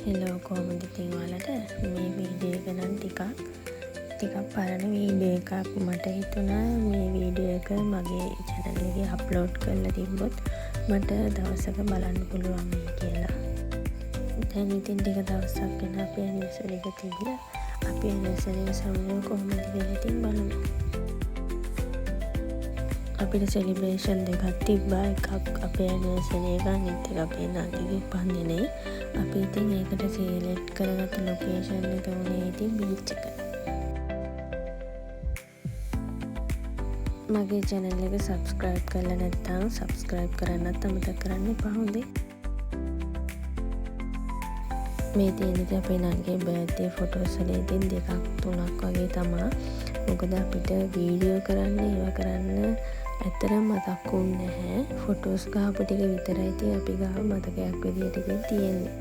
Hello කොහොමද ඉතින් ඔයාලට මේ වීඩියෝ එක නම් ටිකක් පරණ වීඩියෝ එකක්. මට හිතුණා මේ වීඩියෝ එක මගේ channel එකේ අප්ලෝඩ් කරලා තිබ්බොත් මට දවසක බලන්න පුළුවන් වෙයි කියලා. දැන් ඉතින් ටික දවසක් වෙන අපේ anniversary එක තිබිලා අපේ anniversary එක සමග කොහොමද කියලා ඉතින් බලමු. අපිට සෙලිබ්‍රේෂන් දෙකක් තිබ්බා. එකක් අපේ anniversary එක, අනිත් එක අපේ නංගිගේ උපන්දිනේ. අපි ඉතින් ඒකට සීලෙක්ට් කරගත්ත ලොකේෂන් එක උනේ ඉතින් බීච් එක. මගේ channel එක subscribe කරලා නැත්නම් subscribe කරන්නත් අමතක කරන්න එපා හොඳේ. මේ තියෙන ඉතින් අපේ නංගිගේ birthday photos වල ඉතින් දෙකක් තුනක් වගේ තමයි. මොකද අපිට වීඩියෝ කරන්න ඒවා කරන්න ඇත්තටම මතක් වුන්නේ නැහැ. ෆොටෝස් ගහපු ටික විතරයි ඉතින් අපි ගාව මතකයක් විදියට ඉතින් තියෙන්නේ.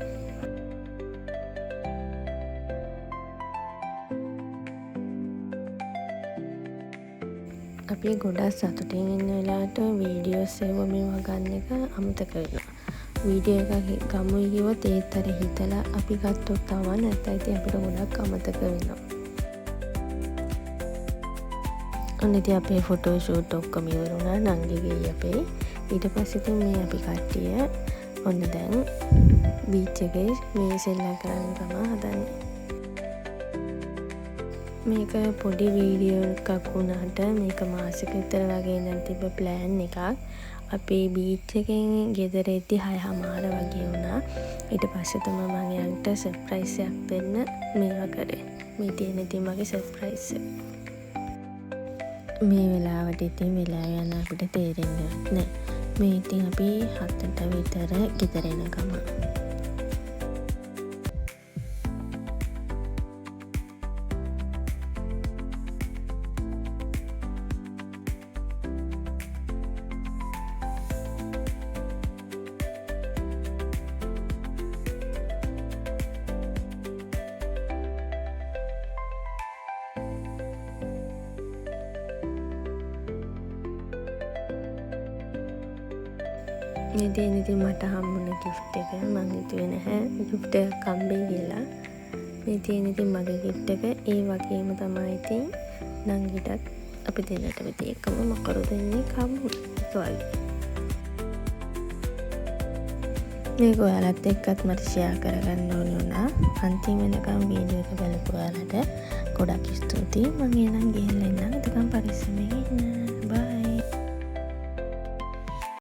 අපි ගොඩක් සතුටින් ඉන්න වෙලාවට වීඩියෝස් ඒවා මේවා ගන්න එක අමතක වෙනවා. වීඩියෝ එකක් ගමුයි කිව්වොත් ඒත් අර හිතලා අපි ගත්තොත් තමයි නැත්නම් ඉතින් අපිට ගොඩක් අමතක වෙනවා. ඉතින් අපේ ෆොටෝ ෂූට් ඔක්කොම ඉවර වුණා නංගිගේ අපේ. ඊට පස්සේ ඉතින් මේ අපි කට්ටිය ඔන්න දැන් බීච් එකේ මේ සෙල්ලම් කරන්න තමයි හදන්නේ. මේක පොඩි වීඩියෝ එකක් වුණාට මේක මාසෙක විතර වගේ ඉඳන් තිබ්බ ප්ලෑන් එකක්. අපි බීච් එකෙන් ගෙදර එද්දි 6:00 වගේ වුණා. ඊට පස්සේ තමයි මම එයාට සර්ප්‍රයිස් එකක් දෙන්න මේවා කරේ. මේ තියෙන ඉතින් මගේ සර්ප්‍රයිස් එක. මේ වෙලාවට ඉතින් වෙලා යන අපිට තේරෙන්නේ නැහැ. මේ ඉතින් අපි 7ට විතර ගෙදර එනකම. මේ තියෙන ඉතින් මට හම්බුන gift එක. මං හිතුවේ නැහැ gift එකක් හම්බෙයි කියලා. මේ තියෙන ඉතින් මගේ gift එක. ඒ වගේම තමයි ඉතින් නංගිටත් අපි දෙන්නට වෙදී එකම මකරු දෙන්නේ කම්බු එක වගේ. මේක ඔයාලත් එක්කත් මට ෂෙයා කරගන්න ඕනේ වුණා. අන්තිම වෙනකම් වීඩියෝ එක බලපු ඔයාලට ගොඩක් ස්තුතියි. මම එනම් ගිහින් එන්නම්. එතකම් පරිස්සමෙන්